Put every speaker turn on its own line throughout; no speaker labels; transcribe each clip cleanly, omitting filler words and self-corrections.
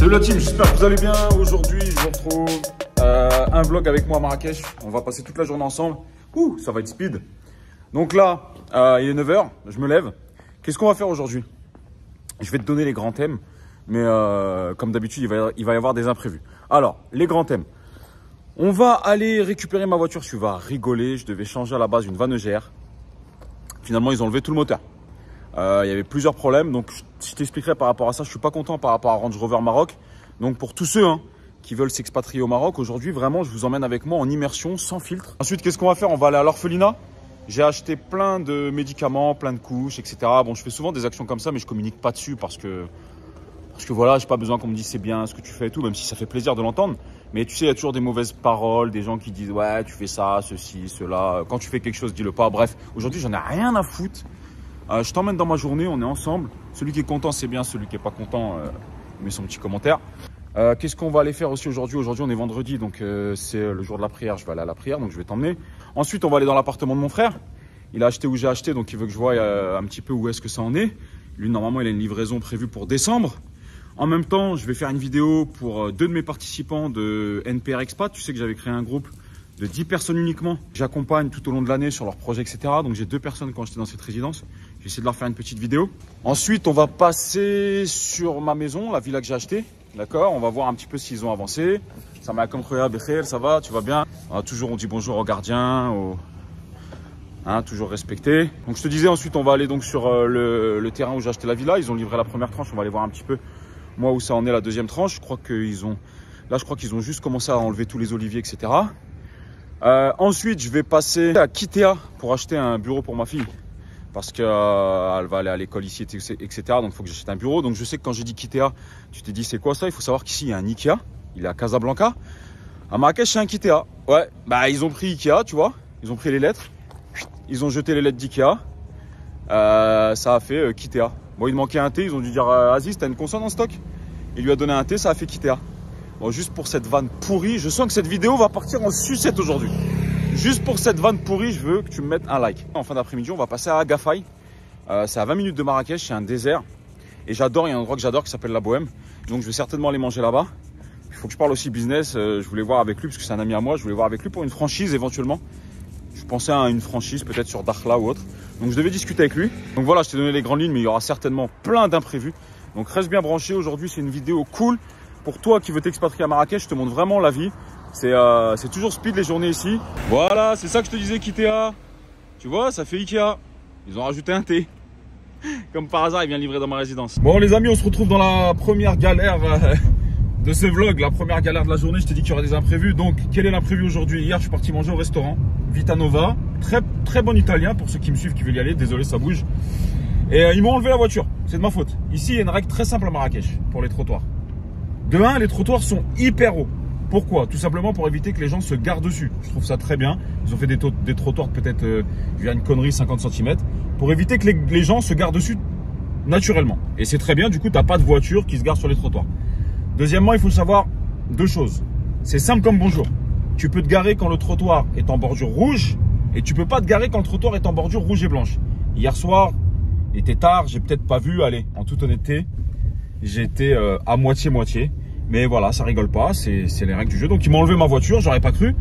Salut la team, j'espère que vous allez bien. Aujourd'hui, je vous retrouve un vlog avec moi à Marrakech. On va passer toute la journée ensemble. Ouh, ça va être speed. Donc là, il est 9 h, je me lève. Qu'est-ce qu'on va faire aujourd'hui? Je vais te donner les grands thèmes, mais comme d'habitude, il va y avoir des imprévus. Alors, les grands thèmes. On va aller récupérer ma voiture. Tu vas rigoler, je devais changer à la base une Van EGR. Finalement, ils ont enlevé tout le moteur. Il y avait plusieurs problèmes, donc je t'expliquerai par rapport à ça. Je suis pas content par rapport à Range Rover Maroc. Donc pour tous ceux qui veulent s'expatrier au Maroc, aujourd'hui vraiment je vous emmène avec moi en immersion sans filtre. Ensuite, qu'est-ce qu'on va faire? On va aller à l'orphelinat. J'ai acheté plein de médicaments, plein de couches, etc. Bon, je fais souvent des actions comme ça, mais je communique pas dessus parce que voilà, j'ai pas besoin qu'on me dise c'est bien ce que tu fais et tout, même si ça fait plaisir de l'entendre. Mais tu sais, il y a toujours des mauvaises paroles, des gens qui disent ouais, tu fais ça, ceci, cela. Quand tu fais quelque chose, dis-le pas. Bref, aujourd'hui, j'en ai rien à foutre. Je t'emmène dans ma journée, on est ensemble. Celui qui est content, c'est bien. Celui qui est pas content, met son petit commentaire. Qu'est-ce qu'on va aller faire aussi aujourd'hui? Aujourd'hui, on est vendredi, donc c'est le jour de la prière. Je vais aller à la prière, donc je vais t'emmener. Ensuite, on va aller dans l'appartement de mon frère. Il a acheté où j'ai acheté, donc il veut que je voie un petit peu où est-ce que ça en est. Lui, normalement, il a une livraison prévue pour décembre. En même temps, je vais faire une vidéo pour deux de mes participants de NPR Expat. Tu sais que j'avais créé un groupe de 10 personnes uniquement. J'accompagne tout au long de l'année sur leurs projets, etc. Donc j'ai 2 personnes quand j'étais dans cette résidence. Je vais essayer de leur faire une petite vidéo. Ensuite, on va passer sur ma maison, la villa que j'ai achetée. D'accord? On va voir un petit peu s'ils ont avancé. Ça m'a comme Bekher, ça va, tu vas bien? Toujours on dit bonjour aux gardiens, toujours respecté. Donc je te disais, ensuite on va aller donc sur le terrain où j'ai acheté la villa. Ils ont livré la première tranche, on va aller voir un petit peu moi où ça en est la deuxième tranche. Je crois qu'ils ont juste commencé à enlever tous les oliviers, etc. Ensuite, je vais passer à Kitea pour acheter un bureau pour ma fille. Parce qu'elle va aller à l'école ici, etc. Donc, il faut que j'achète un bureau. Donc, je sais que quand j'ai dit Kitea, tu t'es dit, c'est quoi ça? Il faut savoir qu'ici, il y a un Ikea. Il est à Casablanca. À Marrakech, c'est un Kitea. Ouais, bah, ils ont pris Ikea, tu vois. Ils ont pris les lettres. Ils ont jeté les lettres d'Ikea. Ça a fait Kitea. Bon, il manquait un T. Ils ont dû dire, Aziz, t'as une consonne en stock? Il lui a donné un T, ça a fait Kitea. Bon, juste pour cette vanne pourrie, je sens que cette vidéo va partir en sucette aujourd'hui. Juste pour cette vanne pourrie, je veux que tu me mettes un like. En fin d'après-midi, on va passer à Agafay. C'est à 20 minutes de Marrakech, c'est un désert. Et j'adore, il y a un endroit que j'adore qui s'appelle la Bohème. Donc je vais certainement aller manger là-bas. Il faut que je parle aussi business. Je voulais voir avec lui, parce que c'est un ami à moi, je voulais voir avec lui pour une franchise éventuellement. Je pensais à une franchise peut-être sur Dakhla ou autre. Donc je devais discuter avec lui. Donc voilà, je t'ai donné les grandes lignes, mais il y aura certainement plein d'imprévus. Donc reste bien branché. Aujourd'hui, c'est une vidéo cool. Pour toi qui veux t'expatrier à Marrakech, je te montre vraiment la vie. C'est toujours speed les journées ici. Voilà, c'est ça que je te disais, Kitea. Tu vois, ça fait Ikea. Ils ont rajouté un T. Comme par hasard, il vient livrer dans ma résidence. Bon les amis, on se retrouve dans la première galère de ce vlog. La première galère de la journée, je t'ai dit qu'il y aurait des imprévus. Donc, quel est l'imprévu aujourd'hui? Hier, je suis parti manger au restaurant Vitanova. Très, très bon italien pour ceux qui me suivent, qui veulent y aller. Désolé, ça bouge. Et ils m'ont enlevé la voiture. C'est de ma faute. Ici, il y a une règle très simple à Marrakech pour les trottoirs. De 1, les trottoirs sont hyper hauts. Pourquoi? Tout simplement pour éviter que les gens se garent dessus. Je trouve ça très bien. Ils ont fait des trottoirs peut-être, je vais dire une connerie, 50 cm. Pour éviter que les gens se garent dessus naturellement. Et c'est très bien, du coup, tu n'as pas de voiture qui se gare sur les trottoirs. Deuxièmement, il faut savoir 2 choses. C'est simple comme bonjour. Tu peux te garer quand le trottoir est en bordure rouge et tu peux pas te garer quand le trottoir est en bordure rouge et blanche. Hier soir, il était tard, j'ai peut-être pas vu, allez, en toute honnêteté, j'étais à moitié-moitié. Mais voilà, ça rigole pas, c'est les règles du jeu. Donc ils m'ont enlevé ma voiture, j'aurais pas cru.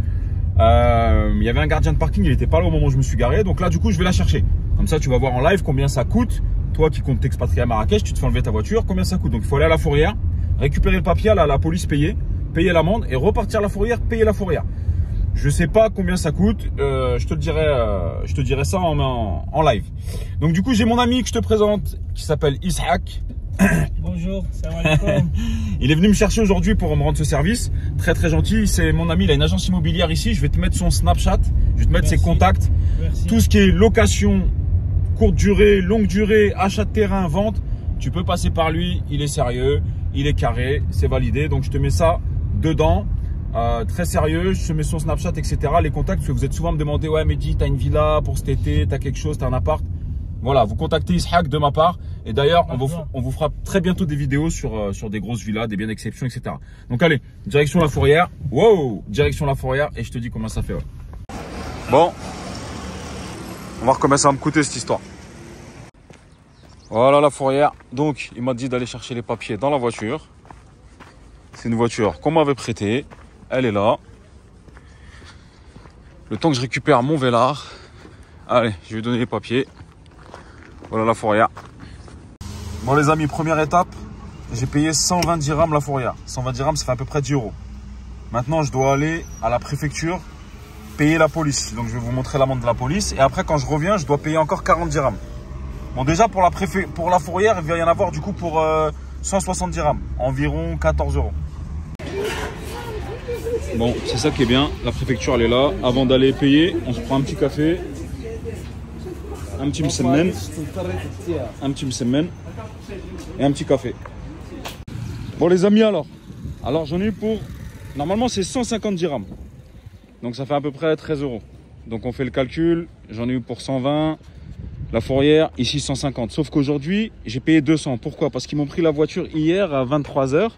Il y avait un gardien de parking, il était pas là au moment où je me suis garé. Donc là, du coup, je vais la chercher. Comme ça, tu vas voir en live combien ça coûte. Toi qui comptes t'expatrier à Marrakech, tu te fais enlever ta voiture, combien ça coûte. Donc il faut aller à la fourrière, récupérer le papier, à la police payer l'amende et repartir à la fourrière, payer la fourrière. Je sais pas combien ça coûte, je te dirai ça en live. Donc du coup, j'ai mon ami que je te présente qui s'appelle Ishaq.
Bonjour, salam alaikum.
Il est venu me chercher aujourd'hui pour me rendre ce service. Très très gentil, c'est mon ami, il a une agence immobilière ici. Je vais te mettre son Snapchat, je vais te mettre ses contacts.
Merci.
Tout ce qui est location, courte durée, longue durée, achat de terrain, vente, tu peux passer par lui, il est sérieux, il est carré, c'est validé. Donc je te mets ça dedans, très sérieux, je te mets son Snapchat, etc. Les contacts, parce que vous êtes souvent à me demander, ouais Mehdi, t'as une villa pour cet été, t'as quelque chose, t'as un appart. Voilà, vous contactez Ishaq de ma part. Et d'ailleurs, on vous fera très bientôt des vidéos sur des grosses villas, des biens d'exception, etc. Donc allez, direction la fourrière. Wow, direction la fourrière et je te dis combien ça fait. Ouais. Bon, on va voir combien ça va me coûter cette histoire. Voilà la fourrière. Donc, il m'a dit d'aller chercher les papiers dans la voiture. c'est une voiture qu'on m'avait prêtée. Elle est là. Le temps que je récupère mon Velar. Allez, je vais lui donner les papiers. Voilà la fourrière. Bon les amis, première étape. J'ai payé 120 dirhams la fourrière. 120 dirhams, ça fait à peu près 10 €. Maintenant, je dois aller à la préfecture payer la police. Donc, je vais vous montrer l'amende de la police. Et après, quand je reviens, je dois payer encore 40 dirhams. Bon, déjà, pour la fourrière, il va y en avoir du coup pour 160 dirhams. Environ 14 €. Bon, c'est ça qui est bien. La préfecture, elle est là. Avant d'aller payer, on se prend un petit café. Un petit msemen. Un petit msemen. Et un petit café. Bon, les amis, alors j'en ai eu pour... Normalement, c'est 150 dirhams. Donc, ça fait à peu près 13 €. Donc, on fait le calcul. J'en ai eu pour 120. La fourrière, ici 150. Sauf qu'aujourd'hui, j'ai payé 200. Pourquoi? Parce qu'ils m'ont pris la voiture hier à 23 h.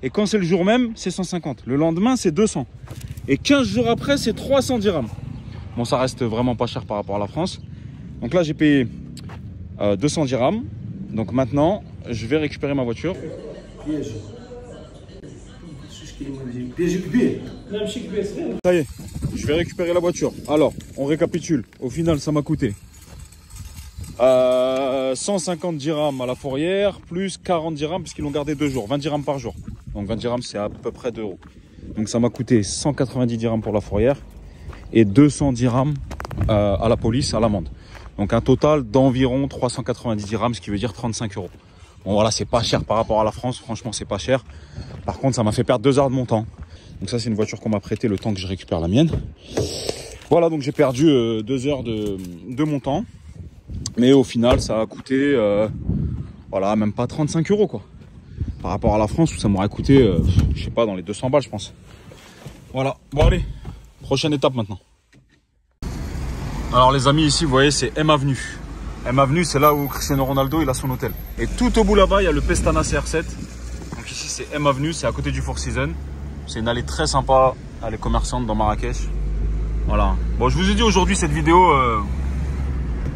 Et quand c'est le jour même, c'est 150. Le lendemain, c'est 200. Et 15 jours après, c'est 300 dirhams. Bon, ça reste vraiment pas cher par rapport à la France. Donc là, j'ai payé 200 dirhams. Donc maintenant, je vais récupérer ma voiture. Ça y est, je vais récupérer la voiture. Alors, on récapitule. Au final, ça m'a coûté 150 dirhams à la fourrière, plus 40 dirhams, puisqu'ils l'ont gardé 2 jours. 20 dirhams par jour. Donc 20 dirhams, c'est à peu près 2 €. Donc ça m'a coûté 190 dirhams pour la fourrière et 200 dirhams à la police, à l'amende. Donc un total d'environ 390 dirhams, ce qui veut dire 35 €. Bon voilà, c'est pas cher par rapport à la France, franchement c'est pas cher. Par contre, ça m'a fait perdre 2 heures de mon temps. Donc ça, c'est une voiture qu'on m'a prêtée le temps que je récupère la mienne. Voilà, donc j'ai perdu 2 heures de mon temps. Mais au final, ça a coûté, voilà, même pas 35 € quoi. Par rapport à la France, où ça m'aurait coûté, je sais pas, dans les 200 balles, je pense. Voilà, bon allez, prochaine étape maintenant. Alors les amis, ici, vous voyez, c'est M Avenue. M Avenue, c'est là où Cristiano Ronaldo, il a son hôtel. Et tout au bout là-bas, il y a le Pestana CR7. Donc ici, c'est M Avenue, c'est à côté du Four Seasons. C'est une allée très sympa, allée commerçante dans Marrakech. Voilà. Bon, je vous ai dit aujourd'hui, cette vidéo,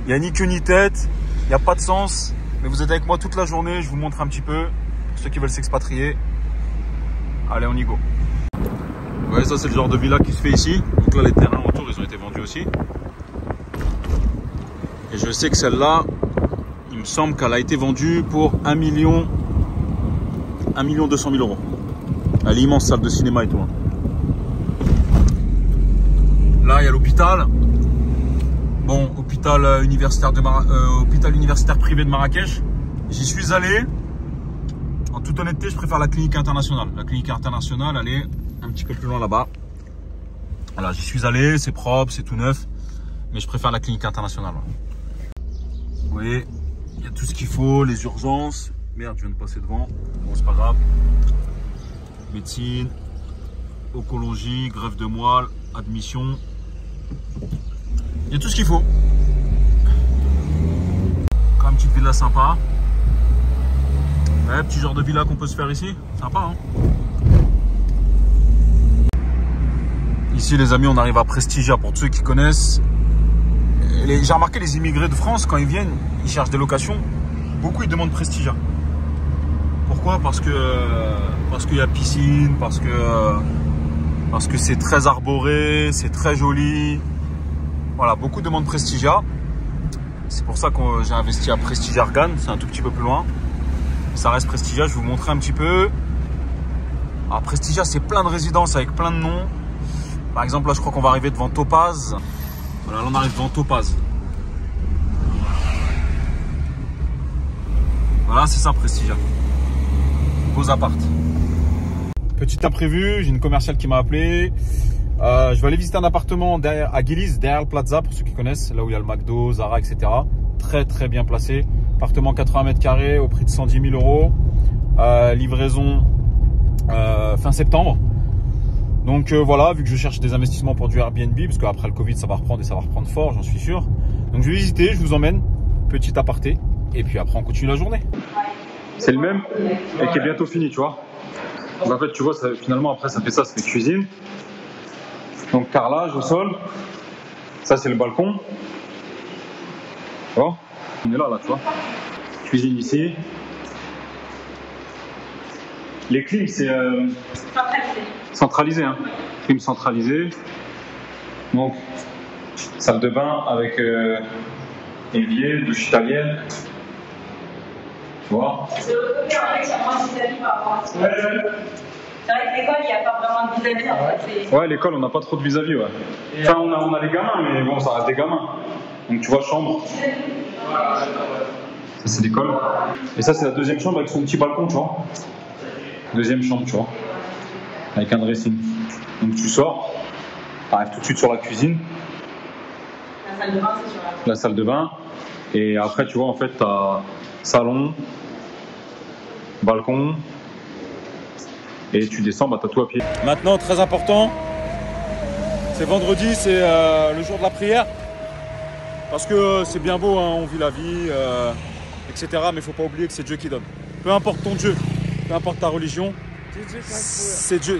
il n'y a ni queue ni tête, il n'y a pas de sens. Mais vous êtes avec moi toute la journée, je vous montre un petit peu. Pour ceux qui veulent s'expatrier. Allez, on y go. Vous voyez, ça, c'est le genre de villa qui se fait ici. Donc là, les terrains autour, ils ont été vendus aussi. Et je sais que celle-là, il me semble qu'elle a été vendue pour 1 200 000 €. Elle est immense, salle de cinéma et tout. Là, il y a l'hôpital. Bon, hôpital universitaire privé de Marrakech. J'y suis allé. En toute honnêteté, je préfère la clinique internationale. La clinique internationale, elle est un petit peu plus loin là-bas. Voilà, j'y suis allé, c'est propre, c'est tout neuf. Mais je préfère la clinique internationale. Vous voyez, il y a tout ce qu'il faut, les urgences. Merde, je viens de passer devant. Bon, c'est pas grave. Médecine, oncologie, greffe de moelle, admission. Il y a tout ce qu'il faut. Encore une petite villa sympa. Ouais, petit genre de villa qu'on peut se faire ici. Sympa, hein. Ici, les amis, on arrive à Prestigia. Pour ceux qui connaissent, j'ai remarqué les immigrés de France, quand ils viennent, ils cherchent des locations. Beaucoup, ils demandent Prestigia. Pourquoi? Parce qu'il y a piscine, parce que c'est très arboré, c'est très joli. Voilà, beaucoup demandent Prestigia. C'est pour ça que j'ai investi à Prestigia Argan. C'est un tout petit peu plus loin. Ça reste Prestigia, je vais vous montrer un petit peu. Alors Prestigia, c'est plein de résidences avec plein de noms. Par exemple, là, je crois qu'on va arriver devant Topaz. Voilà, là, on arrive devant Topaz. Voilà, c'est ça, Prestigia. Beaux appart. Petit imprévu, j'ai une commerciale qui m'a appelé. Je vais aller visiter un appartement à Guilise, derrière le Plaza, pour ceux qui connaissent, là où il y a le McDo, Zara, etc. Très, très bien placé. Appartement 80 mètres carrés au prix de 110 000 €. Livraison fin septembre. Donc voilà, vu que je cherche des investissements pour du Airbnb, parce qu'après le Covid, ça va reprendre et ça va reprendre fort, j'en suis sûr. Donc je vais visiter, je vous emmène, petit aparté, et puis après on continue la journée. C'est le même, et qui est bientôt fini, tu vois. Donc en fait, tu vois, ça, finalement après ça fait cuisine. Donc carrelage au sol. Ça c'est le balcon. Tu vois, on est là, tu vois. Cuisine ici. Les clims, c'est centralisé. Hein. Clim centralisé. Donc, salle de bain avec évier, douche italienne. Tu vois?
De l'autre côté, en fait, il y a moins de vis-à-vis par rapport à ça. C'est vrai que l'école, il n'y a pas vraiment de vis-à-vis. En fait,
ouais, l'école, on n'a pas trop de vis-à-vis. Ouais. Enfin, on a les gamins, mais bon, ça reste des gamins. Donc, tu vois, chambre. Ça, c'est l'école. Et ça, c'est la deuxième chambre avec son petit balcon, tu vois. Deuxième chambre, tu vois. Avec un dressing. Donc, tu sors. Tu arrives tout de suite sur la cuisine.
La salle de bain, c'est sur
la salle de bain. Et après, tu vois, en fait, tu as salon, balcon. Et tu descends, bah, tu as tout à pied. Maintenant, très important, c'est vendredi, c'est le jour de la prière. Parce que c'est bien beau, hein, on vit la vie, etc. Mais il ne faut pas oublier que c'est Dieu qui donne. Peu importe ton Dieu, peu importe ta religion, c'est Dieu.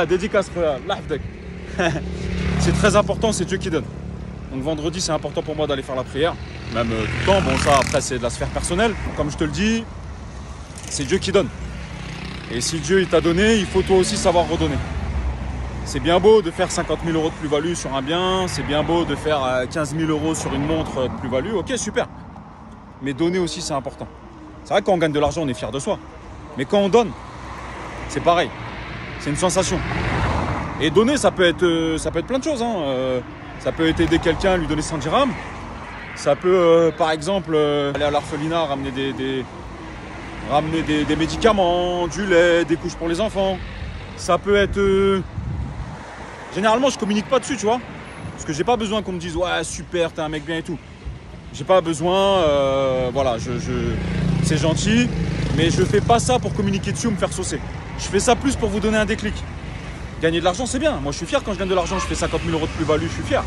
Dédicace, c'est très important, c'est Dieu qui donne. Donc vendredi, c'est important pour moi d'aller faire la prière. Même tout le temps, bon ça après c'est de la sphère personnelle. Comme je te le dis, c'est Dieu qui donne. Et si Dieu il t'a donné, il faut toi aussi savoir redonner. C'est bien beau de faire 50 000 € de plus-value sur un bien, c'est bien beau de faire 15 000 € sur une montre de plus-value, ok super. Mais donner aussi c'est important. C'est vrai que quand on gagne de l'argent, on est fier de soi. Mais quand on donne, c'est pareil. C'est une sensation. Et donner, ça peut être plein de choses. Hein. Ça peut être aider quelqu'un, lui donner 100 dirhams. Ça peut, par exemple, aller à l'orphelinat, ramener des médicaments, du lait, des couches pour les enfants. Ça peut être... Généralement, je communique pas dessus, tu vois. Parce que j'ai pas besoin qu'on me dise « Ouais, super, t'es un mec bien et tout ». J'ai pas besoin, voilà, c'est gentil. Mais je fais pas ça pour communiquer dessus ou me faire saucer. Je fais ça plus pour vous donner un déclic. Gagner de l'argent, c'est bien. Moi, je suis fier quand je gagne de l'argent. Je fais 50 000 € de plus-value, je suis fier.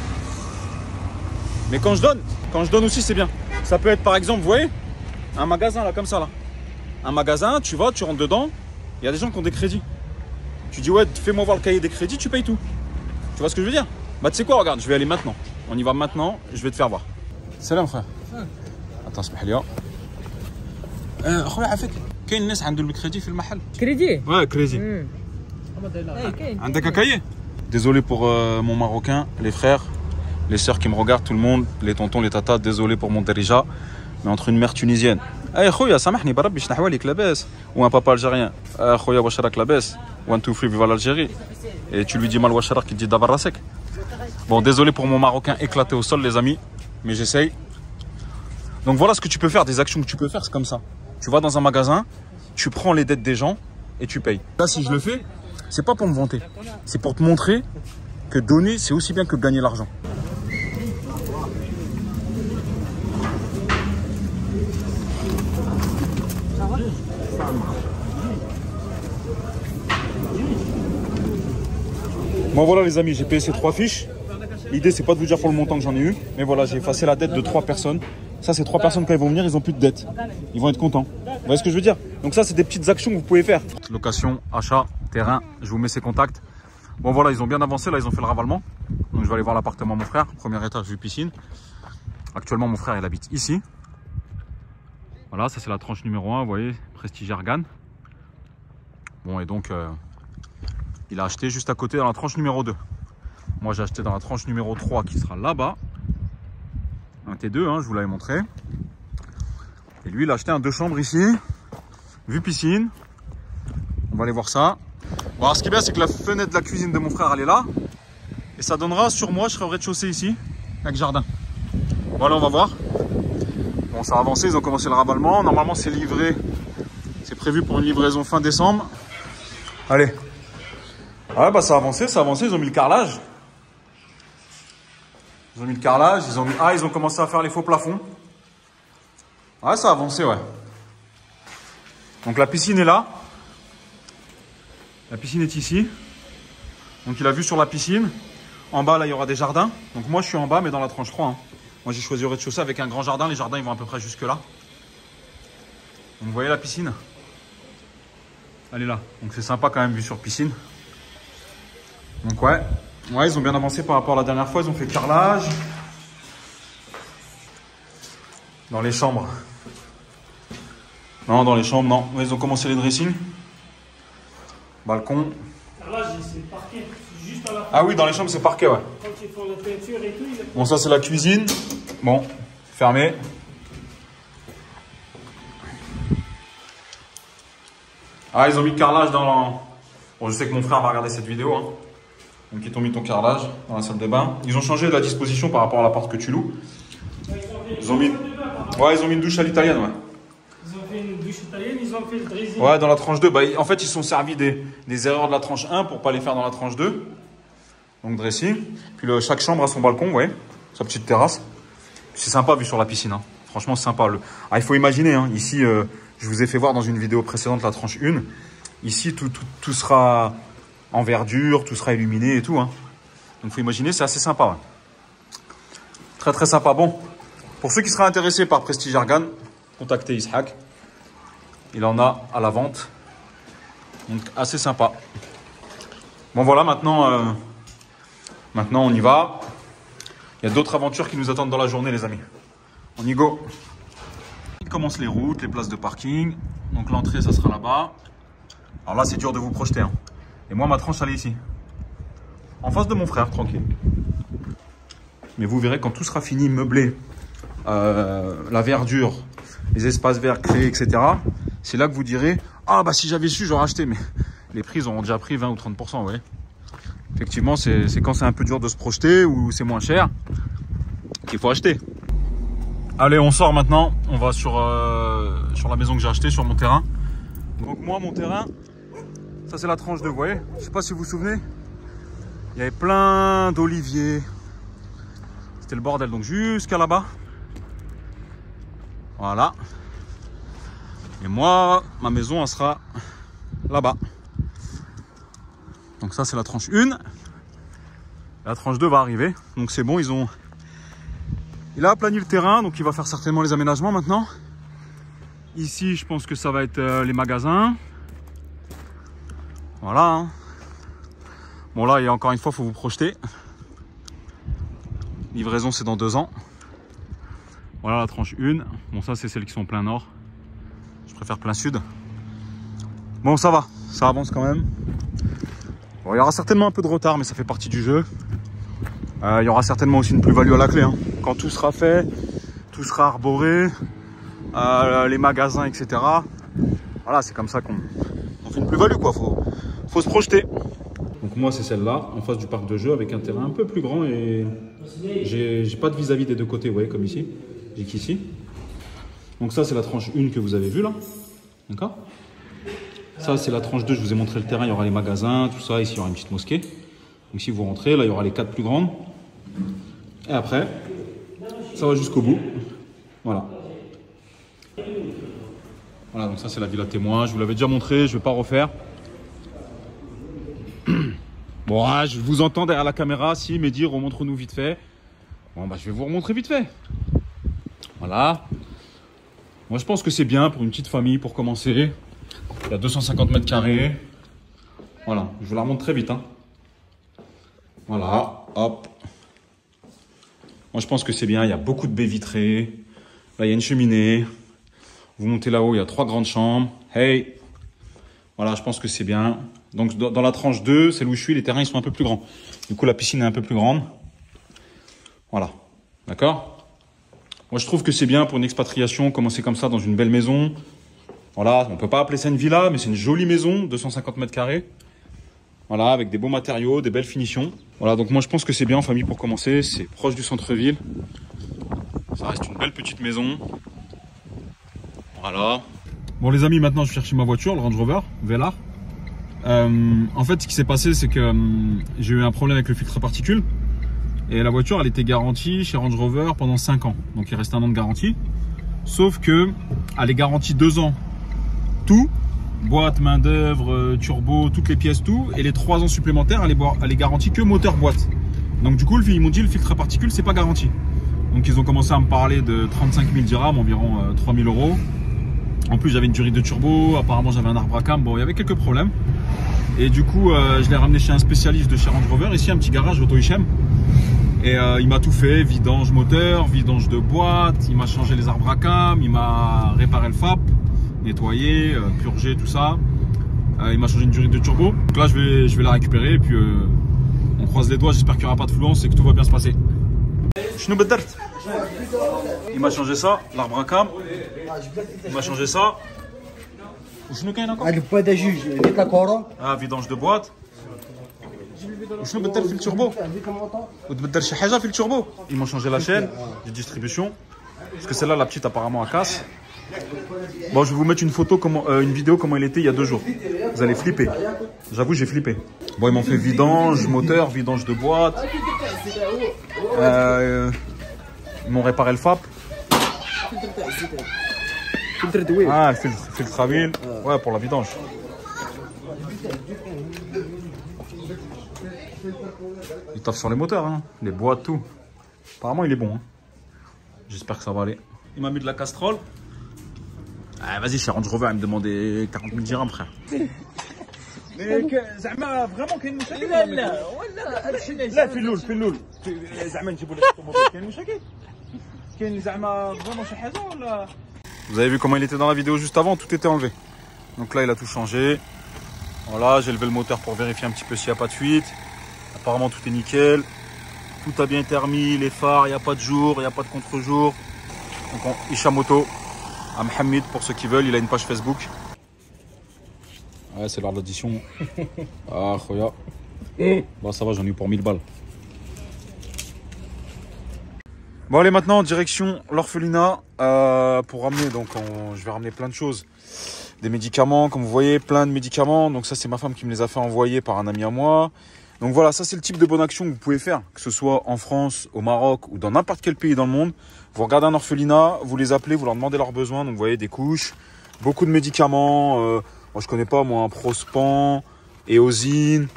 Mais quand je donne aussi, c'est bien. Ça peut être, par exemple, vous voyez, un magasin, là, comme ça, là. Un magasin, tu vas, tu rentres dedans. Il y a des gens qui ont des crédits. Tu dis, ouais, fais-moi voir le cahier des crédits, tu payes tout. Tu vois ce que je veux dire? Bah, tu sais quoi, regarde, je vais aller maintenant. On y va maintenant, je vais te faire voir. Salam, frère. Attends, اسمح لي. خويا عافاك كاين الناس عندهم الكريدي في المحل.
كريدي؟
Ouais, crédit. عندك un cahier? Désolé pour mon marocain, les frères, les sœurs qui me regardent, tout le monde, les tontons, les tatas, désolé pour mon derija, mais entre une mère tunisienne. Eh خويا سامحني بربي شنو احوالك لاباس ou un papa algérien. خويا واش راك لاباس 1 2 3 viva l'Algérie et tu lui dis mal واش راك qui dit dabar rasek. Bon, désolé pour mon marocain éclaté au sol les amis, mais j'essaye. Donc voilà ce que tu peux faire, des actions que tu peux faire, c'est comme ça. Tu vas dans un magasin, tu prends les dettes des gens et tu payes. Là, si je le fais, c'est pas pour me vanter. C'est pour te montrer que donner, c'est aussi bien que gagner l'argent. Bon voilà les amis, j'ai payé ces 3 fiches. L'idée c'est pas de vous dire pour le montant que j'en ai eu, mais voilà, j'ai effacé la dette de 3 personnes. Ça, c'est 3 personnes, quand ils vont venir, ils ont plus de dette. Ils vont être contents. Vous voyez ce que je veux dire? Donc ça, c'est des petites actions que vous pouvez faire. Location, achat, terrain, je vous mets ces contacts. Bon voilà, ils ont bien avancé, là ils ont fait le ravalement. Donc je vais aller voir l'appartement de mon frère. Premier étage, vue piscine. Actuellement, mon frère, il habite ici. Voilà, ça c'est la tranche numéro 1, vous voyez, Prestige Ergan. Bon, et donc, il a acheté juste à côté dans la tranche numéro 2. Moi, j'ai acheté dans la tranche numéro 3 qui sera là-bas. Un T2, hein, je vous l'avais montré. Et lui, il a acheté un 2 chambres ici. Vue piscine. On va aller voir ça. Bon, alors, ce qui est bien, c'est que la fenêtre de la cuisine de mon frère, elle est là. Et ça donnera sur moi, je serai au rez-de-chaussée ici, avec jardin. Voilà, on va voir. Bon, ça a avancé, ils ont commencé le ravalement. Normalement, c'est livré. C'est prévu pour une livraison fin décembre. Allez. Ouais, bah ça a avancé, ils ont mis le carrelage. Ils ont mis le carrelage, ils ont commencé à faire les faux plafonds. Ouais, ça a avancé, ouais. Donc la piscine est là. La piscine est ici. Donc il a vu sur la piscine. En bas, là, il y aura des jardins. Donc moi, je suis en bas, mais dans la tranche 3. Hein. Moi, j'ai choisi au rez-de-chaussée avec un grand jardin. Les jardins, ils vont à peu près jusque là. Donc vous voyez la piscine? Elle est là. Donc c'est sympa quand même, vu sur piscine. Donc ouais, ils ont bien avancé par rapport à la dernière fois. Ils ont fait carrelage. Dans les chambres. Non, dans les chambres, non. Ouais, ils ont commencé les dressings. balcon.
Là, c'est parquet. Juste à la fin.
Ah oui, dans les chambres, c'est parquet, ouais.
Quand ils font la peinture et tout.
Bon, ça, c'est la cuisine. Bon, fermé. Ah, ils ont mis le carrelage dans... Bon, je sais que mon frère va regarder cette vidéo, hein. Donc, ils t'ont mis ton carrelage dans la salle de bain. Ils ont changé de la disposition par rapport à l'appart que tu loues. Ils ont mis... Ouais, ils ont mis une douche à l'italienne, ouais.
Ils ont fait une douche italienne, ils ont fait le dressing.
Ouais, dans la tranche 2. Bah, en fait, ils se sont servis des erreurs de la tranche 1 pour pas les faire dans la tranche 2. Donc, dressing. Puis, chaque chambre a son balcon, ouais. Sa petite terrasse. C'est sympa vu sur la piscine, hein. Franchement, c'est sympa. Ah, il faut imaginer, hein. Ici, je vous ai fait voir dans une vidéo précédente la tranche 1. Ici, tout sera en verdure, tout sera illuminé et tout, hein. Donc, il faut imaginer, c'est assez sympa, ouais. Très, très sympa. Bon, pour ceux qui seraient intéressés par Prestige Argan, contactez Ishaq. Il en a à la vente. Donc, assez sympa. Bon, voilà, maintenant, on y va. Il y a d'autres aventures qui nous attendent dans la journée, les amis. On y go. Il commence les routes, les places de parking. Donc, l'entrée, ça sera là-bas. Alors là, c'est dur de vous projeter, hein. Et moi, ma tranche, elle est ici. En face de mon frère, tranquille. Mais vous verrez, quand tout sera fini, meublé, la verdure, les espaces verts créés, etc. C'est là que vous direz, ah bah si j'avais su, j'aurais acheté. Mais les prix, ils auront déjà pris 20 ou 30%, vous voyez. Effectivement, c'est quand c'est un peu dur de se projeter ou c'est moins cher qu'il faut acheter. Allez, on sort maintenant. On va sur la maison que j'ai achetée, sur mon terrain. Donc moi, mon terrain, ça c'est la tranche 2, vous voyez. Je sais pas si vous vous souvenez. Il y avait plein d'oliviers. C'était le bordel, donc jusqu'à là-bas. Voilà. Et moi, ma maison, elle sera là-bas. Donc ça, c'est la tranche 1. La tranche 2 va arriver. Donc c'est bon, il a aplani le terrain, donc il va faire certainement les aménagements maintenant. Ici, je pense que ça va être les magasins. Voilà, hein. Bon là, et encore une fois, il faut vous projeter. Livraison, c'est dans 2 ans. Voilà la tranche 1. Bon, ça, c'est celles qui sont en plein nord. Je préfère plein sud. Bon, ça va. Ça avance quand même. Bon, il y aura certainement un peu de retard, mais ça fait partie du jeu. Il y aura certainement aussi une plus-value à la clé, hein. Quand tout sera fait, tout sera arboré, les magasins, etc. Voilà, c'est comme ça qu'on fait une plus-value, quoi. Faut se projeter. Donc moi, c'est celle-là, en face du parc de jeux, avec un terrain un peu plus grand et j'ai pas de vis-à-vis des deux côtés, vous voyez, comme ici. J'ai qu'ici. Donc ça, c'est la tranche 1 que vous avez vue, là. D'accord? Ça, c'est la tranche 2, je vous ai montré le terrain, il y aura les magasins, tout ça. Ici, il y aura une petite mosquée. Donc si vous rentrez, là, il y aura les 4 plus grandes. Et après, ça va jusqu'au bout. Voilà. Voilà, donc ça, c'est la villa témoin. Je vous l'avais déjà montré, je ne vais pas refaire. Bon, ah, je vous entends derrière la caméra. Si, Mehdi, remontre-nous vite fait. Bon, bah, je vais vous remontrer vite fait. Voilà. Moi, je pense que c'est bien pour une petite famille, pour commencer. Il y a 250 mètres carrés. Voilà, je vous la remonte très vite, hein. Voilà, hop. Moi, je pense que c'est bien. Il y a beaucoup de baies vitrées. Là, il y a une cheminée. Vous montez là-haut, il y a 3 grandes chambres. Hey. Voilà, je pense que c'est bien. Donc, dans la tranche 2, celle où je suis, les terrains, ils sont un peu plus grands. Du coup, la piscine est un peu plus grande. Voilà. D'accord? Moi, je trouve que c'est bien pour une expatriation, commencer comme ça dans une belle maison. Voilà, on ne peut pas appeler ça une villa, mais c'est une jolie maison, 250 mètres carrés. Voilà, avec des beaux matériaux, des belles finitions. Voilà, donc moi, je pense que c'est bien en famille pour commencer. C'est proche du centre-ville. Ça reste une belle petite maison. Voilà. Bon, les amis, maintenant, je cherche ma voiture, le Range Rover Velar. En fait, ce qui s'est passé, c'est que j'ai eu un problème avec le filtre à particules. Et la voiture, elle était garantie chez Range Rover pendant 5 ans. Donc, il reste 1 an de garantie. Sauf que elle est garantie 2 ans. Tout, boîte, main d'œuvre, turbo, toutes les pièces, tout. Et les 3 ans supplémentaires, elle est garantie que moteur, boîte. Donc, du coup, ils m'ont dit le filtre à particules, c'est pas garanti. Donc, ils ont commencé à me parler de 35 000 dirhams, environ 3 000 €. En plus, j'avais une durite de turbo. Apparemment, j'avais un arbre à cam. Bon, il y avait quelques problèmes. Et du coup, je l'ai ramené chez un spécialiste de chez Range Rover. Ici, un petit garage Auto Hichem. Et il m'a tout fait, vidange moteur, vidange de boîte, il m'a changé les arbres à cam, il m'a réparé le FAP, nettoyé, purgé, tout ça. Il m'a changé une durite de turbo. Donc là, je vais la récupérer et puis on croise les doigts. J'espère qu'il n'y aura pas de fluence et que tout va bien se passer. Il m'a changé ça, l'arbre à cam. Il m'a changé ça. Ah, vidange de boîte. وشنو بدل في التوربو وتبدل شي حاجه في التوربو. Ils m'ont changé la chaîne de distribution parce que celle-là la petite apparemment elle casse. Bon, je vais vous mettre une photo une vidéo comment il était il y a 2 jours. Vous allez flipper. J'avoue, j'ai flippé. Bon, ils m'ont fait vidange moteur, vidange de boîte. Ils m'ont réparé le FAP. Ah, le filtre à huile. Ouais, pour la vidange. Il taffe sur les moteurs, hein. Les boîtes, tout. Apparemment, il est bon. Hein. J'espère que ça va aller. Il m'a mis de la castrole. Ah, vas-y, chez Range Rover, il me demandait 40 000 dirhams, frère. Mais زعما vraiment كاين مشاكل لا ولا لا في اللول زعما نجيبوا لك الطوموبيل كاين مشاكل كاين زعما vraiment شي حاجه ولا. Vous avez vu comment il était dans la vidéo juste avant, tout était enlevé. Donc là, il a tout changé. Voilà, j'ai levé le moteur pour vérifier un petit peu s'il n'y a pas de fuite. Apparemment, tout est nickel. Tout a bien été remis, les phares, il n'y a pas de jour, il n'y a pas de contre-jour. Donc, Ishamoto, à Mohamed, pour ceux qui veulent, il a une page Facebook. Ouais, c'est l'heure de l'addition. Ah, khoya. Bon, ça va, j'en ai eu pour 1000 balles. Bon, allez, maintenant, direction l'orphelinat pour ramener. Donc, je vais ramener plein de choses. Des médicaments, comme vous voyez, plein de médicaments. Donc, ça, c'est ma femme qui me les a fait envoyer par un ami à moi. Donc, voilà, ça, c'est le type de bonne action que vous pouvez faire, que ce soit en France, au Maroc ou dans n'importe quel pays dans le monde. Vous regardez un orphelinat, vous les appelez, vous leur demandez leurs besoins. Donc, vous voyez, des couches, beaucoup de médicaments. Moi, je connais pas, moi, un Prospan, Eosine,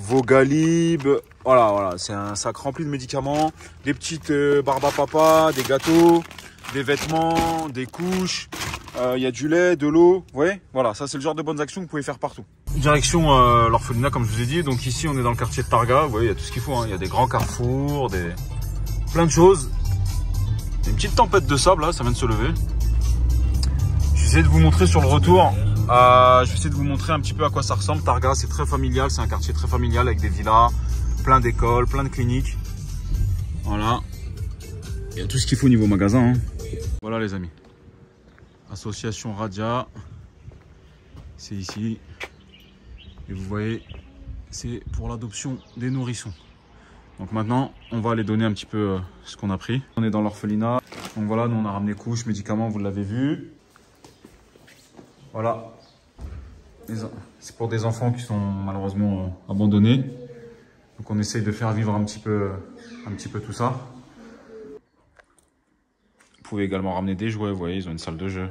Vogalib. Voilà, c'est un sac rempli de médicaments, des petites barbes à papa, des gâteaux, des vêtements, des couches. Il y a du lait, de l'eau. Vous voyez, voilà, ça, c'est le genre de bonnes actions que vous pouvez faire partout. Direction l'orphelinat, comme je vous ai dit. Donc ici, on est dans le quartier de Targa. Vous voyez, il y a tout ce qu'il faut. Hein. Il y a des grands carrefours, plein de choses. Il y a une petite tempête de sable, là, ça vient de se lever. Je vais essayer de vous montrer sur le retour. Je vais essayer de vous montrer un petit peu à quoi ça ressemble. Targa, c'est très familial. C'est un quartier très familial avec des villas, plein d'écoles, plein de cliniques. Voilà. Il y a tout ce qu'il faut au niveau magasin. Hein. Voilà, les amis. Association Radia. C'est ici. Et vous voyez, c'est pour l'adoption des nourrissons. Donc maintenant, on va aller donner un petit peu ce qu'on a pris. On est dans l'orphelinat. Donc voilà, nous on a ramené couches, médicaments, vous l'avez vu. Voilà. C'est pour des enfants qui sont malheureusement abandonnés. Donc on essaye de faire vivre un petit peu tout ça. Vous pouvez également ramener des jouets, vous voyez, ils ont une salle de jeu.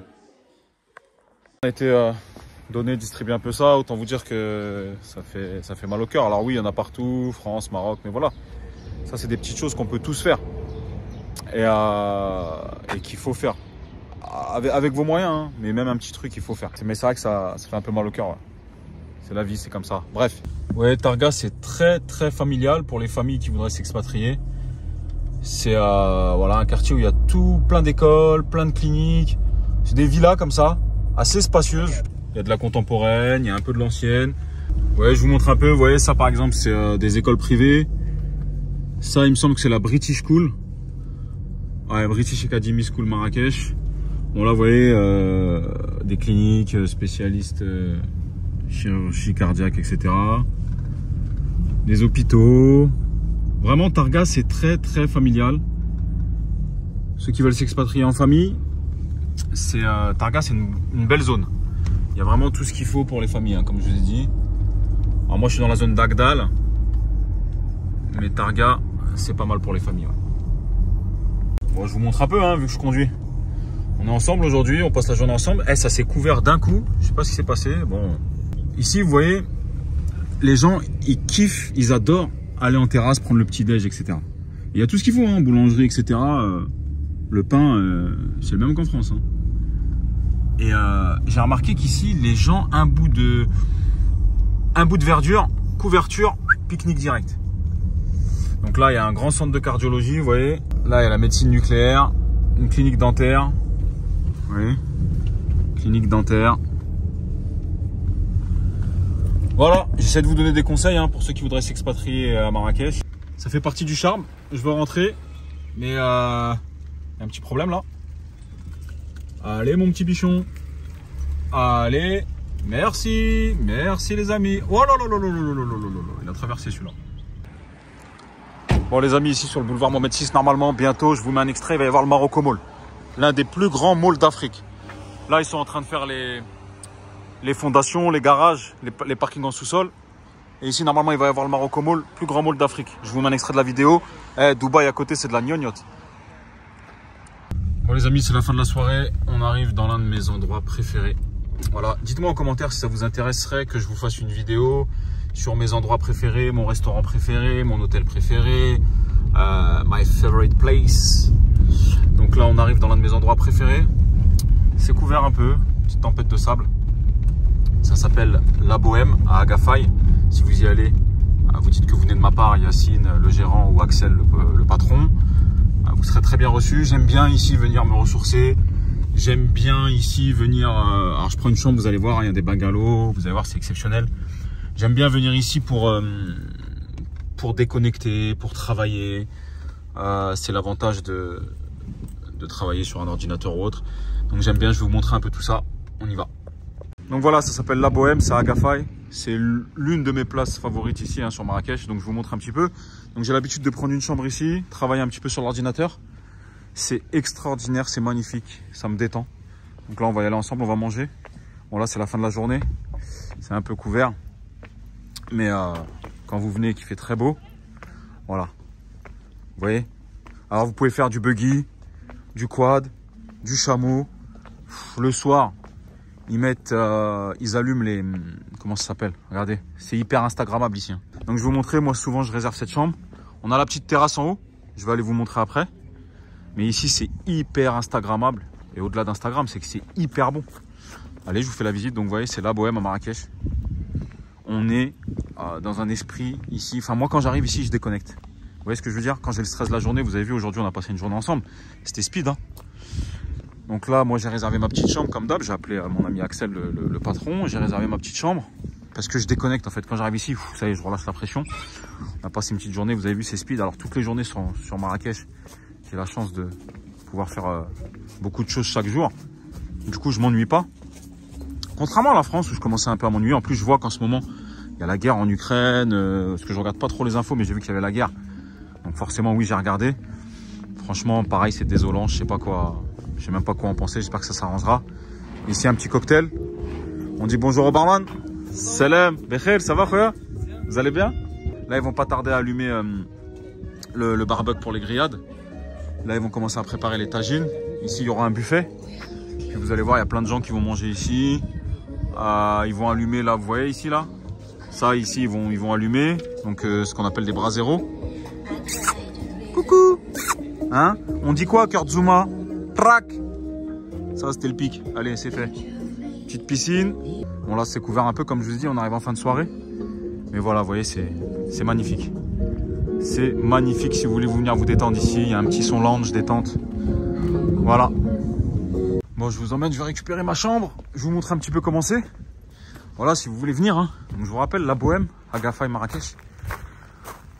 On a été donné, distribué un peu ça, autant vous dire que ça fait mal au cœur. Alors oui, il y en a partout, France, Maroc, mais voilà. Ça, c'est des petites choses qu'on peut tous faire et qu'il faut faire. Avec vos moyens, hein, mais même un petit truc qu'il faut faire. Mais c'est vrai que ça fait un peu mal au cœur. Ouais. C'est la vie, c'est comme ça. Bref. Ouais, Targa, c'est très très familial pour les familles qui voudraient s'expatrier. C'est voilà, un quartier où il y a plein d'écoles, plein de cliniques. C'est des villas comme ça, assez spacieuses. Il y a de la contemporaine, il y a un peu de l'ancienne. Ouais, je vous montre un peu. Vous voyez, ça par exemple, c'est des écoles privées. Ça, il me semble que c'est la British School. Ouais, British Academy School Marrakech. Bon, là, vous voyez, des cliniques spécialistes, chirurgie cardiaque, etc. Des hôpitaux. Vraiment, Targa, c'est très, très familial. Ceux qui veulent s'expatrier en famille, Targa, c'est une belle zone. Il y a vraiment tout ce qu'il faut pour les familles, hein, comme je vous ai dit. Alors moi, je suis dans la zone d'Agdal. Mais Targa, c'est pas mal pour les familles. Ouais. Bon, je vous montre un peu, hein, vu que je conduis. On est ensemble aujourd'hui, on passe la journée ensemble. Ça s'est couvert d'un coup. Je sais pas ce qui s'est passé. Bon, ici, vous voyez, les gens, ils kiffent, ils adorent aller en terrasse, prendre le petit-déj, etc. Il y a tout ce qu'il faut, hein, boulangerie, etc. Le pain, c'est le même qu'en France. Hein. Et j'ai remarqué qu'ici, les gens, un bout de verdure, couverture, pique-nique direct. Donc là, il y a un grand centre de cardiologie, vous voyez. Là, il y a la médecine nucléaire, une clinique dentaire. Vous voyez, clinique dentaire. Voilà, j'essaie de vous donner des conseils hein, pour ceux qui voudraient s'expatrier à Marrakech. Ça fait partie du charme. Je veux rentrer, mais il y a un petit problème là. Allez mon petit bichon. Allez, merci, merci les amis. Oh là là là là là là là là là, il a traversé celui-là. Bon les amis, ici sur le boulevard Mohamed VI, normalement bientôt, je vous mets un extrait, il va y avoir le Marocco Mall. L'un des plus grands malls d'Afrique. Là, ils sont en train de faire les fondations, les garages, les parkings en sous-sol. Et ici, normalement, il va y avoir le Marocco Mall, plus grand mall d'Afrique. Je vous mets un extrait de la vidéo. Dubaï à côté, c'est de la gnognotte. Bon les amis, c'est la fin de la soirée. On arrive dans l'un de mes endroits préférés. Voilà, dites-moi en commentaire si ça vous intéresserait que je vous fasse une vidéo sur mes endroits préférés, mon restaurant préféré, mon hôtel préféré, my favorite place. Donc là, on arrive dans l'un de mes endroits préférés. C'est couvert un peu, petite tempête de sable. Ça s'appelle La Bohème à Agafay. Si vous y allez, vous dites que vous venez de ma part, Yacine, le gérant, ou Axel, le patron. Vous serez très bien reçu. J'aime bien ici venir me ressourcer. J'aime bien ici venir... alors je prends une chambre, vous allez voir, il y a des bungalows. Vous allez voir, c'est exceptionnel. J'aime bien venir ici pour déconnecter, pour travailler. C'est l'avantage de travailler sur un ordinateur ou autre. Donc j'aime bien, je vais vous montrer un peu tout ça. On y va. Donc voilà, ça s'appelle La Bohème, c'est à Agafay. C'est l'une de mes places favorites ici hein, sur Marrakech. Donc je vous montre un petit peu. Donc j'ai l'habitude de prendre une chambre ici, travailler un petit peu sur l'ordinateur. C'est extraordinaire, c'est magnifique, ça me détend. Donc là on va y aller ensemble, on va manger. Bon là c'est la fin de la journée, c'est un peu couvert. Mais quand vous venez et qu'il fait très beau, voilà. Vous voyez? Alors vous pouvez faire du buggy, du quad, du chameau. Le soir, ils allument les... Comment ça s'appelle? Regardez, c'est hyper instagrammable ici. Donc je vais vous montrer, moi souvent je réserve cette chambre. On a la petite terrasse en haut, je vais aller vous montrer après. Mais ici c'est hyper instagrammable. Et au-delà d'Instagram, c'est que c'est hyper bon. Allez, je vous fais la visite. Donc vous voyez, c'est La Bohème à Marrakech. On est dans un esprit ici. Enfin moi quand j'arrive ici, je déconnecte. Vous voyez ce que je veux dire? Quand j'ai le stress de la journée, vous avez vu, aujourd'hui on a passé une journée ensemble. C'était speed hein. Donc là, moi j'ai réservé ma petite chambre comme d'hab. J'ai appelé mon ami Axel, le patron. J'ai réservé ma petite chambre. Parce que je déconnecte en fait. Quand j'arrive ici, ça y est, je relâche la pression. On a passé une petite journée, vous avez vu, c'est speed. Alors toutes les journées sont sur Marrakech. J'ai la chance de pouvoir faire beaucoup de choses chaque jour. Du coup, je m'ennuie pas. Contrairement à la France où je commençais un peu à m'ennuyer. En plus, je vois qu'en ce moment, il y a la guerre en Ukraine. Parce que je regarde pas trop les infos, mais j'ai vu qu'il y avait la guerre. Donc forcément, oui, j'ai regardé. Franchement, pareil, c'est désolant. Je sais pas quoi. Je sais même pas quoi en penser. J'espère que ça s'arrangera. Ici, un petit cocktail. On dit bonjour au barman. Salam, Bekhel, ça va, khoya? Vous allez bien? Là, ils vont pas tarder à allumer le barbecue pour les grillades. Là, ils vont commencer à préparer les tagines. Ici, il y aura un buffet. Puis vous allez voir, il y a plein de gens qui vont manger ici. Ils vont allumer, là, vous voyez ici, là. Ça, ici, ils vont allumer. Donc, ce qu'on appelle des braseros. Coucou. Hein? On dit quoi, Kurt Zuma? Trac. Ça, c'était le pic. Allez, c'est fait. Petite piscine. Bon, là, c'est couvert un peu, comme je vous dis, on arrive en fin de soirée. Mais voilà, vous voyez, c'est magnifique. C'est magnifique si vous voulez venir vous détendre ici. Il y a un petit son lounge détente. Voilà. Bon, je vous emmène, je vais récupérer ma chambre. Je vous montre un petit peu comment c'est. Voilà, si vous voulez venir. Hein. Donc, je vous rappelle, La Bohème, Agafay, Marrakech.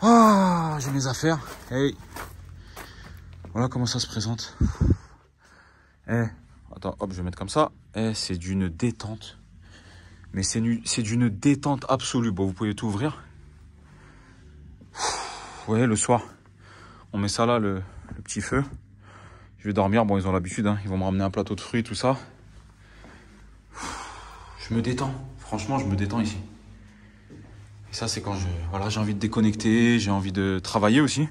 Ah, j'ai mes affaires. Hey. Voilà comment ça se présente. Attends, hop, je vais mettre comme ça. C'est d'une détente. Mais c'est d'une détente absolue. Bon, vous pouvez tout ouvrir. Vous voyez, le soir, on met ça là, le petit feu. Je vais dormir. Bon, ils ont l'habitude. Hein. Ils vont me ramener un plateau de fruits, tout ça. Je me détends. Franchement, je me détends ici. Et ça, c'est quand voilà, j'ai envie de déconnecter. J'ai envie de travailler aussi.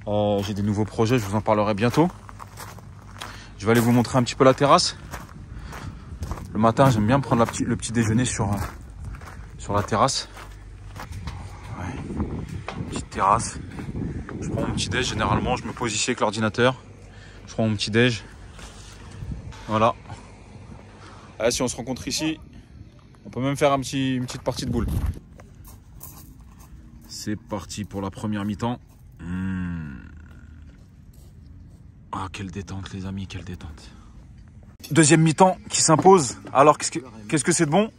J'ai des nouveaux projets. Je vous en parlerai bientôt. Je vais aller vous montrer un petit peu la terrasse. Le matin, j'aime bien prendre le petit déjeuner sur la terrasse. Ouais. Petite terrasse. Je prends mon petit déj. Généralement, je me pose ici avec l'ordinateur. Je prends mon petit déj. Voilà. Allez, si on se rencontre ici, on peut même faire une petite partie de boule. C'est parti pour la première mi-temps. Ah, quelle détente, les amis, quelle détente. Deuxième mi-temps qui s'impose. Alors, qu'est-ce que c'est de bon?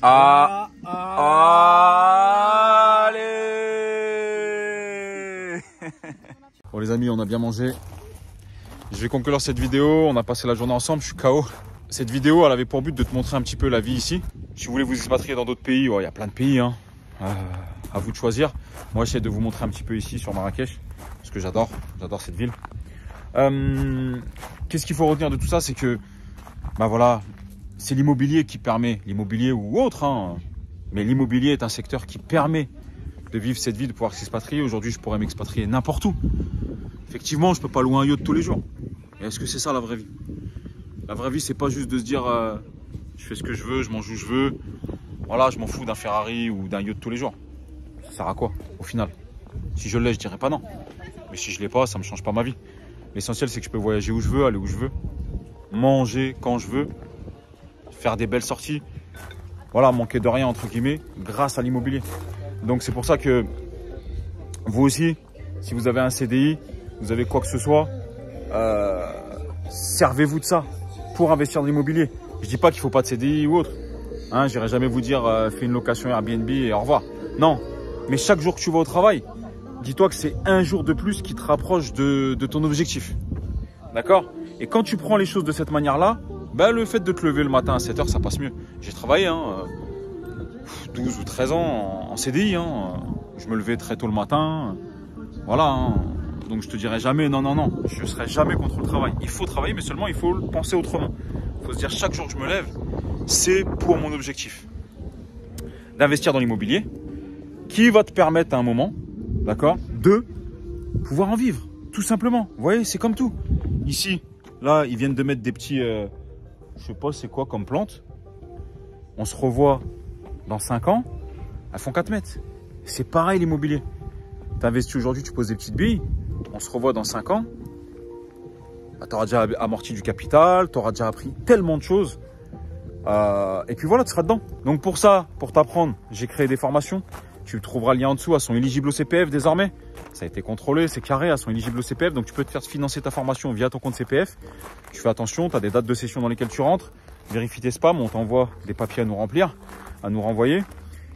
Ah. Allez. Bon les amis, on a bien mangé. Je vais conclure cette vidéo. On a passé la journée ensemble, je suis KO. Cette vidéo, elle avait pour but de te montrer un petit peu la vie ici. Si vous voulez vous expatrier dans d'autres pays, il y a plein de pays, hein. À vous de choisir. Moi, j'essaie de vous montrer un petit peu ici sur Marrakech, parce que j'adore cette ville. Qu'est-ce qu'il faut retenir de tout ça, c'est que, bah voilà, c'est l'immobilier qui permet, l'immobilier ou autre, hein, mais l'immobilier est un secteur qui permet de vivre cette vie, de pouvoir s'expatrier. Aujourd'hui, je pourrais m'expatrier n'importe où. Effectivement, je peux pas louer un yacht tous les jours. Et est-ce que c'est ça la vraie vie? La vraie vie, c'est pas juste de se dire je fais ce que je veux, je mange où je veux. Voilà, je m'en fous d'un Ferrari ou d'un yacht tous les jours. Ça sert à quoi au final? Si je l'ai, je dirais pas non. Mais si je l'ai pas, ça me change pas ma vie. L'essentiel, c'est que je peux voyager où je veux, aller où je veux, manger quand je veux, faire des belles sorties. Voilà, manquer de rien entre guillemets grâce à l'immobilier. Donc c'est pour ça que vous aussi, si vous avez un CDI, vous avez quoi que ce soit, servez-vous de ça pour investir dans l'immobilier. Je dis pas qu'il faut pas de CDI ou autre. Hein, j'irai jamais vous dire fais une location Airbnb et au revoir. Non, mais chaque jour que tu vas au travail, dis-toi que c'est un jour de plus qui te rapproche de ton objectif. D'accord? Et quand tu prends les choses de cette manière-là, bah, le fait de te lever le matin à 7 h, ça passe mieux. J'ai travaillé 12 ou 13 ans en CDI. Je me levais très tôt le matin. Voilà. Donc je te dirai jamais non. Je ne serai jamais contre le travail. Il faut travailler, mais seulement il faut le penser autrement. Il faut se dire chaque jour que je me lève, c'est pour mon objectif d'investir dans l'immobilier qui va te permettre à un moment, d'accord, de pouvoir en vivre, tout simplement. Vous voyez, c'est comme tout. Ici, là, ils viennent de mettre des petits, je sais pas c'est quoi comme plante. On se revoit dans 5 ans, elles font 4 mètres. C'est pareil l'immobilier. Tu investis aujourd'hui, tu poses des petites billes, on se revoit dans 5 ans. Bah, tu auras déjà amorti du capital, tu auras déjà appris tellement de choses. Et puis voilà, tu seras dedans. Donc pour ça, pour t'apprendre, j'ai créé des formations. Tu trouveras le lien en dessous. Elles sont éligibles au CPF désormais. Ça a été contrôlé, c'est carré, elles sont éligibles au CPF. Donc tu peux te faire financer ta formation via ton compte CPF. Tu fais attention, tu as des dates de session dans lesquelles tu rentres. Vérifie tes spams, on t'envoie des papiers à nous remplir, à nous renvoyer.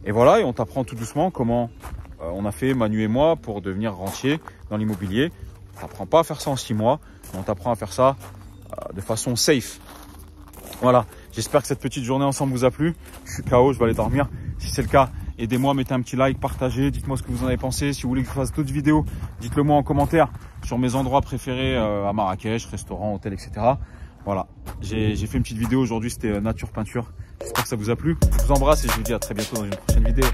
Et voilà, et on t'apprend tout doucement comment on a fait Manu et moi pour devenir rentier dans l'immobilier. On t'apprend pas à faire ça en 6 mois, mais on t'apprend à faire ça de façon safe. Voilà, j'espère que cette petite journée ensemble vous a plu. Je suis KO, je vais aller dormir. Si c'est le cas, aidez-moi, mettez un petit like, partagez, dites-moi ce que vous en avez pensé. Si vous voulez que je fasse d'autres vidéos, dites-le moi en commentaire sur mes endroits préférés à Marrakech, restaurants, hôtels, etc. Voilà, j'ai fait une petite vidéo aujourd'hui, c'était nature peinture. J'espère que ça vous a plu. Je vous embrasse et je vous dis à très bientôt dans une prochaine vidéo.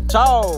Ciao!